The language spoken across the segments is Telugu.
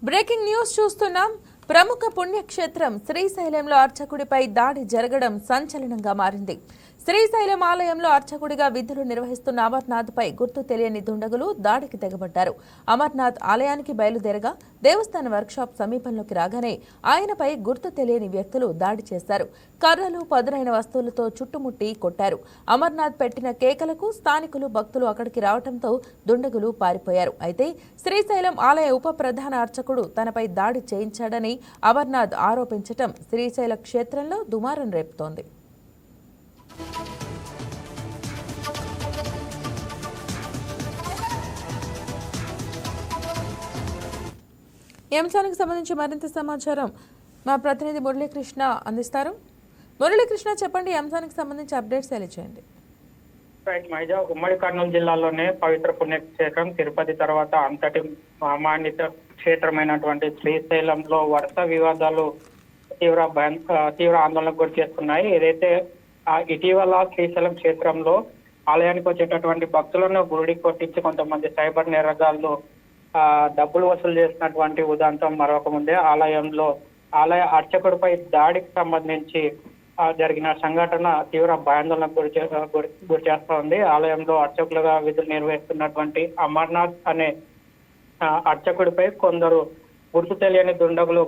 బ్రేకింగ్ న్యూస్ చూస్తున్నాం. ప్రముఖ పుణ్యక్షేత్రం శ్రీశైలంలో అర్చకుడిపై దాడి జరగడం సంచలనంగా మారింది. శ్రీశైలం ఆలయంలో అర్చకుడిగా విధులు నిర్వహిస్తున్న అమర్నాథ్ పై గుర్తు తెలియని దుండగులు దాడికి తెగబడ్డారు. అమర్నాథ్ ఆలయానికి బయలుదేరగా దేవస్థాన వర్క్షాప్ సమీపంలోకి రాగానే ఆయనపై గుర్తు తెలియని వ్యక్తులు దాడి చేశారు. కర్రలు, పదునైన వస్తువులతో చుట్టుముట్టి కొట్టారు. అమర్నాథ్ పెట్టిన కేకలకు స్థానికులు, భక్తులు అక్కడికి రావడంతో దుండగులు పారిపోయారు. అయితే శ్రీశైలం ఆలయ ఉప ప్రధాన అర్చకుడు తనపై దాడి చేయించాడని అమర్నాథ్ ఆరోపించటం శ్రీశైల క్షేత్రంలో దుమారం రేపుతోంది. ఈ అంశానికి సంబంధించి మరింత సమాచారం మా ప్రతినిధి మురళీకృష్ణ అందిస్తారు. మురళీకృష్ణ, చెప్పండి, ఈ అంశానికి సంబంధించి అప్డేట్స్ తెలియజేయండి. ఉమ్మడి కర్నూలు జిల్లాలోనే పవిత్ర పుణ్యక్షేత్రం తిరుపతి తర్వాత అంతటి మాన్యత క్షేత్రమైనటువంటి శ్రీశైలంలో వరుస వివాదాలు తీవ్ర ఆందోళనకు గురి చేస్తున్నాయి. ఏదైతే ఇటీవల శ్రీశైలం క్షేత్రంలో ఆలయానికి వచ్చేటటువంటి భక్తులను గుడికి కొట్టించి కొంతమంది సైబర్ నేరగాళ్లు డబ్బులు వసూలు చేసినటువంటి ఉదాంతం మరొక ముందే ఆలయ అర్చకుడిపై దాడికి సంబంధించి జరిగిన సంఘటన తీవ్ర భయాందోళనకు గురి చేస్తోంది. ఆలయంలో అర్చకులుగా విధులు నిర్వహిస్తున్నటువంటి అమర్నాథ్ అనే అర్చకుడిపై కొందరు గుర్తు తెలియని దుండగులు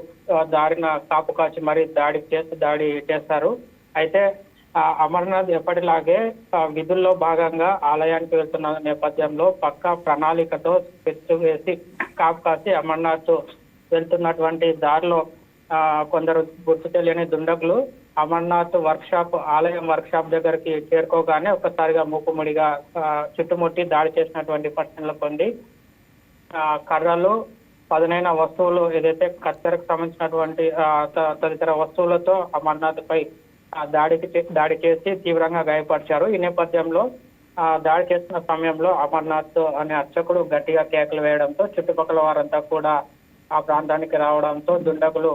దారిన కాపు కాచి మరీ దాడి చేశారు. అయితే అమర్నాథ్ ఎప్పటిలాగే విధుల్లో భాగంగా ఆలయానికి వెళ్తున్న నేపథ్యంలో పక్కా ప్రణాళికతో పెచ్చు వేసి కాపు కాసి అమర్నాథ్ వెళ్తున్నటువంటి దారిలో కొందరు గుర్తు తెలియని దుండగులు అమర్నాథ్ ఆలయం వర్క్షాప్ దగ్గరికి చేరుకోగానే ఒక్కసారిగా మూకుముడిగా చుట్టుముట్టి దాడి చేసినటువంటి పరిస్థితులు పొంది కర్రలు, పదునైన వస్తువులు, ఏదైతే కత్తెరకు సంబంధించినటువంటి తదితర వస్తువులతో అమర్నాథ్ పై దాడి చేసి తీవ్రంగా గాయపరిచారు. ఈ నేపథ్యంలో దాడి చేస్తున్న సమయంలో అమర్నాథ్ అనే అర్చకుడు గట్టిగా కేకలు వేయడంతో చుట్టుపక్కల వారంతా కూడా ఆ ప్రాంతానికి రావడంతో దుండగులు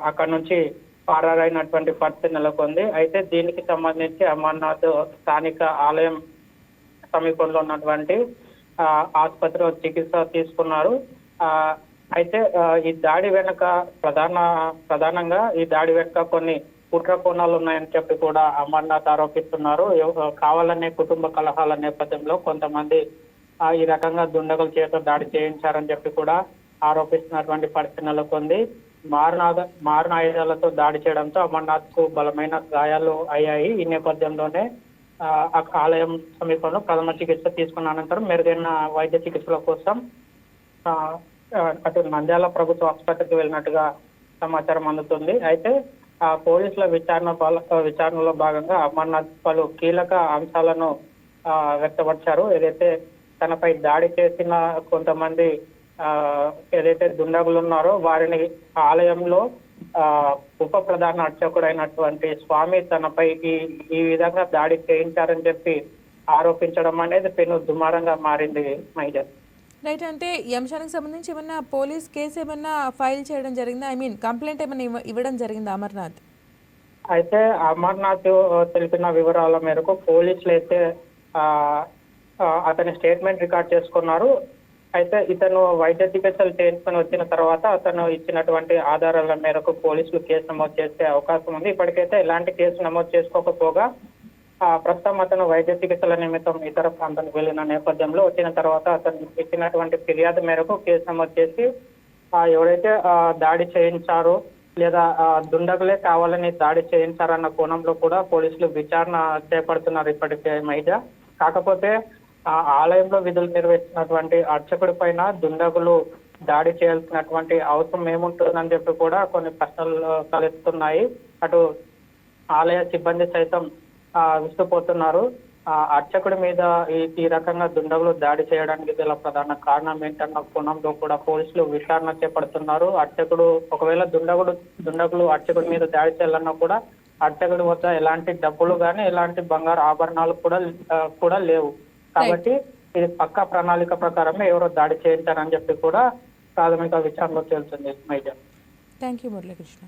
అక్కడి నుంచి పారైనటువంటి పరిస్థితి నెలకొంది. అయితే దీనికి సంబంధించి అమర్నాథ్ స్థానిక ఆలయం సమీపంలో ఉన్నటువంటి ఆసుపత్రిలో చికిత్స తీసుకున్నారు. అయితే ఈ దాడి వెనుక ప్రధానంగా ఈ దాడి వెనుక కొన్ని కుట్ర కోణాలు ఉన్నాయని చెప్పి కూడా అమర్నాథ్ ఆరోపిస్తున్నారు. కావాలనే కుటుంబ కలహాల నేపథ్యంలో కొంతమంది ఈ రకంగా దుండగుల చేత దాడి చేయించారని చెప్పి కూడా ఆరోపిస్తున్నటువంటి పరిస్థితి నెలకొంది. మారణ ఆయుధాలతో దాడి చేయడంతో అమర్నాథ్ కు బలమైన గాయాలు అయ్యాయి. ఈ నేపథ్యంలోనే ఆలయం సమీపంలో ప్రథమ చికిత్స తీసుకున్న అనంతరం మెరుగైన వైద్య చికిత్సల కోసం అటు నంద్యాల ప్రభుత్వ ఆసుపత్రికి వెళ్ళినట్టుగా సమాచారం అందుతుంది. అయితే పోలీసుల విచారణలో భాగంగా అమర్నాథ్ పలు కీలక అంశాలను వ్యక్తపరిచారు. ఏదైతే తనపై దాడి చేసిన కొంతమంది ఏదైతే దుండగులు ఉన్నారో వారిని ఆలయంలో ఉప ప్రధాన అర్చకుడైనటువంటి స్వామి తనపై ఈ విధంగా దాడి చేయించారని చెప్పి ఆరోపించడం అనేది పెను దుమారంగా మారింది. మైజర్ రైట్, అంటే ఈ అంశానికి సంబంధించి ఏమన్నా పోలీస్ కేసు ఏమన్నా ఫైల్ చేయడం జరిగిందా? కంప్లైంట్ ఏమన్నా ఇవ్వడం జరిగిందా అమర్నాథ్? అయితే అమర్నాథ్ తెలిపిన వివరాల మేరకు పోలీసులు అయితే అతని స్టేట్మెంట్ రికార్డ్ చేసుకున్నారు. అయితే ఇతను వైద్య చికిత్సలు చేయించుకొని వచ్చిన తర్వాత అతను ఇచ్చినటువంటి ఆధారాల మేరకు పోలీసులు కేసు నమోదు చేసే అవకాశం ఉంది. ఇప్పటికైతే ఎలాంటి కేసు నమోదు చేసుకోకపోగా ప్రస్తుతం అతను వైద్య చికిత్సల నిమిత్తం ఇతర ప్రాంతానికి వెళ్ళిన నేపథ్యంలో వచ్చిన తర్వాత అతను ఇచ్చినటువంటి ఫిర్యాదు మేరకు కేసు నమోదు చేసి ఎవరైతే దాడి చేయించారో లేదా దుండగులే కావాలని దాడి చేయించారన్న కోణంలో కూడా పోలీసులు విచారణ చేపడుతున్నారు ఇప్పటికే మైజా. కాకపోతే ఆలయంలో విధులు నిర్వహిస్తున్నటువంటి అర్చకుడి పైన దుండగులు దాడి చేయాల్సినటువంటి అవసరం ఏముంటుందని చెప్పి కూడా కొన్ని ప్రశ్నలు తలెత్తుతున్నాయి. అటు ఆలయ సిబ్బంది సైతం విస్తుపోతున్నారు. అర్చకుడి మీద ఈ రకంగా దుండగులు దాడి చేయడానికి గల ప్రధాన కారణం ఏంటన్న కోణంలో కూడా పోలీసులు విచారణ చేపడుతున్నారు. అర్చకుడు ఒకవేళ దుండగులు అర్చకుడి మీద దాడి చేయాలన్నా కూడా అర్చకుడి వద్ద ఎలాంటి డబ్బులు కానీ ఎలాంటి బంగారు ఆభరణాలు కూడా లేవు. కాబట్టి ఇది పక్కా ప్రణాళిక ప్రకారమే ఎవరో దాడి చేయించారని చెప్పి కూడా ప్రాథమిక విచారణలో తేలుతుంది. మైజర్. Thank you Muralikrishna.